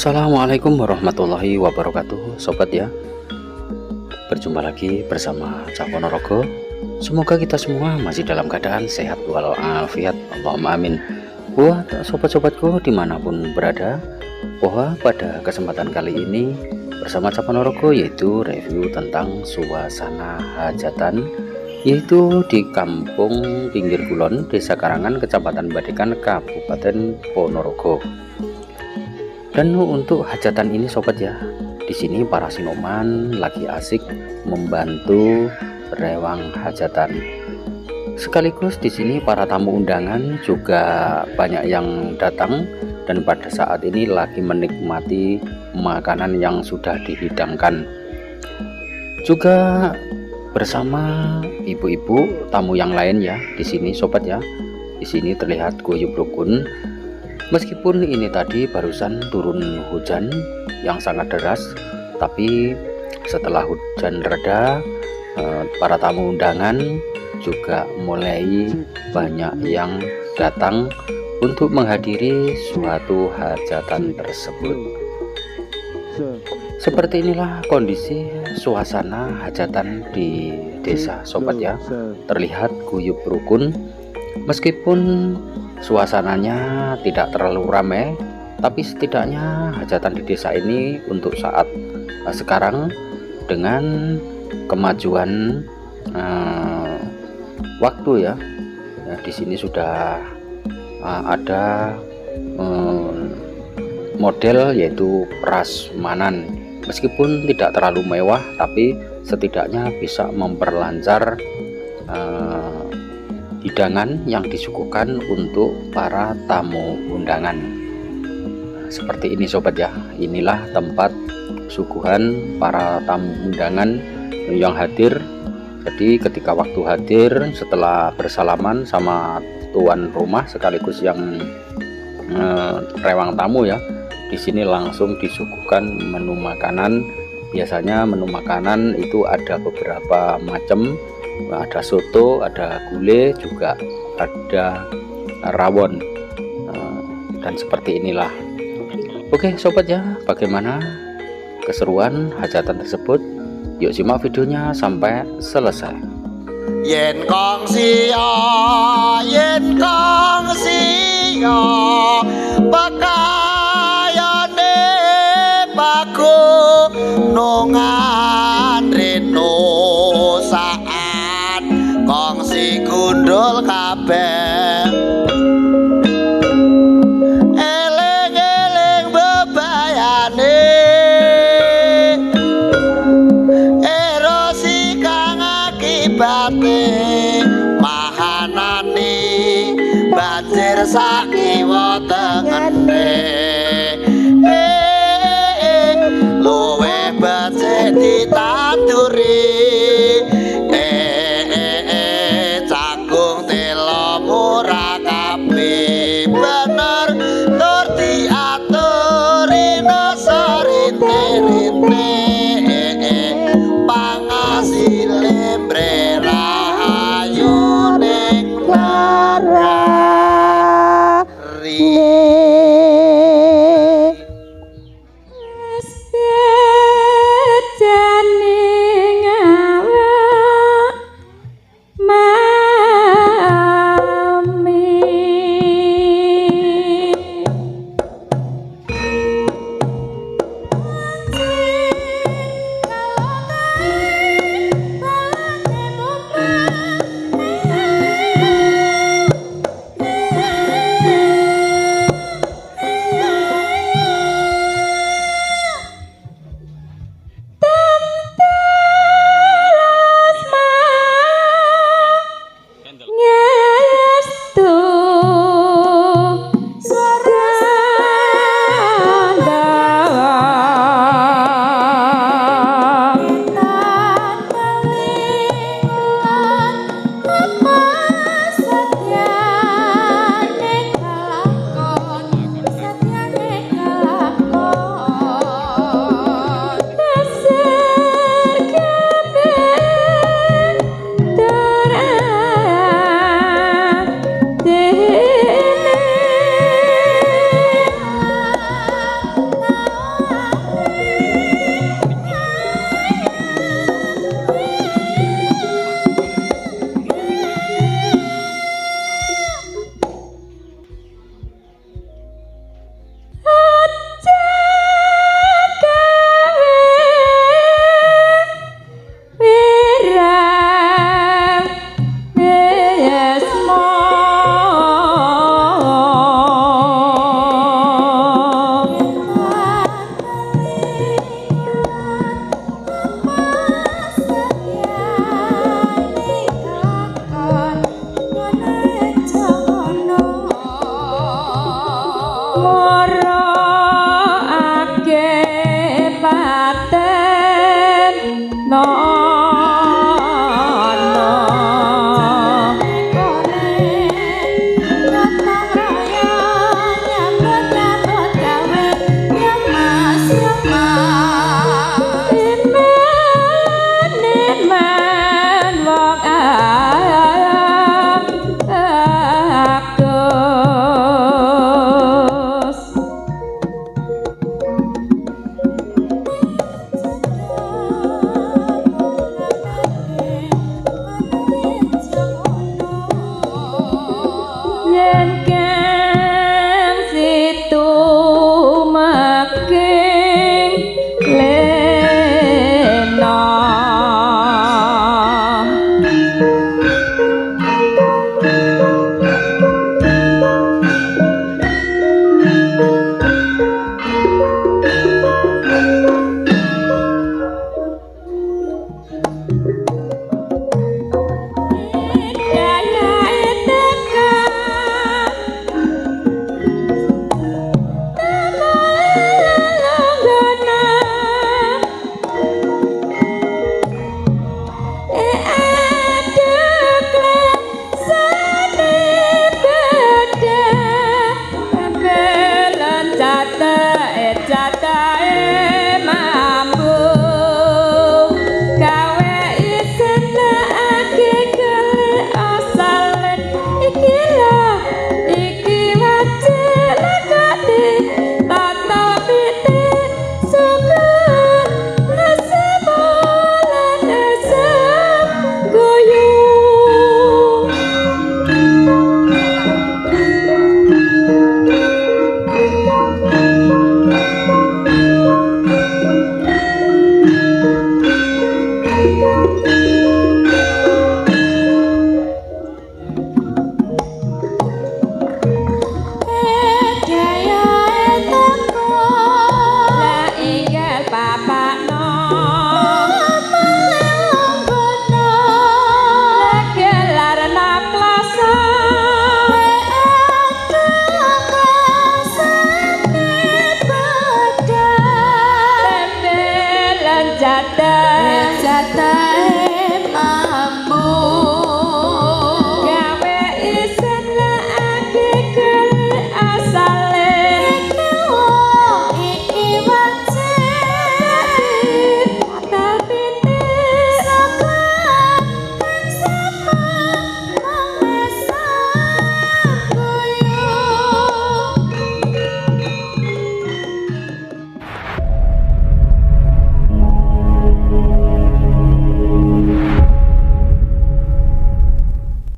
Assalamualaikum warahmatullahi wabarakatuh, sobat ya. Berjumpa lagi bersama Cak Ponorogo. Semoga kita semua masih dalam keadaan sehat walafiat, Allahumma amin. Buat sobat-sobatku dimanapun berada, bahwa pada kesempatan kali ini bersama Cak Ponorogo yaitu review tentang suasana hajatan, yaitu di Kampung Pinggir Kulon, Desa Karangan, Kecamatan Badekan, Kabupaten Ponorogo. Dan untuk hajatan ini sobat ya, di sini para sinoman lagi asik membantu rewang hajatan. Sekaligus di sini para tamu undangan juga banyak yang datang dan pada saat ini lagi menikmati makanan yang sudah dihidangkan. Juga bersama ibu-ibu tamu yang lain ya di sini sobat ya. Di sini terlihat guyub rukun. Meskipun ini tadi barusan turun hujan yang sangat deras, tapi setelah hujan reda, para tamu undangan juga mulai banyak yang datang untuk menghadiri suatu hajatan tersebut. Seperti inilah kondisi suasana hajatan di desa sobat ya. Terlihat guyub rukun, meskipun suasananya tidak terlalu ramai, tapi setidaknya hajatan di desa ini untuk saat sekarang dengan kemajuan waktu ya, di sini sudah ada model yaitu prasmanan. Meskipun tidak terlalu mewah, tapi setidaknya bisa memperlancar hidangan yang disuguhkan untuk para tamu undangan. Seperti ini sobat ya, inilah tempat suguhan para tamu undangan yang hadir. Jadi ketika waktu hadir, setelah bersalaman sama tuan rumah sekaligus yang rewang tamu ya, di sini langsung disuguhkan menu makanan. Biasanya menu makanan itu ada beberapa macam. Ada soto, ada gulai, juga ada rawon, dan seperti inilah. Oke sobat ya, bagaimana keseruan hajatan tersebut? Yuk simak videonya sampai selesai. Yen kong sia, yen kong sia, pakayane paku nongan reno saat kongsi gundul kabeh. Eling-eling bebayane erosi kang akibate mahanane banjir sakiwa tengene. Luwe becik ditanduri canggung telo murah kabeh bener tur diaturi nasa rinte-rinte pangasile mbrerahayu ning lara.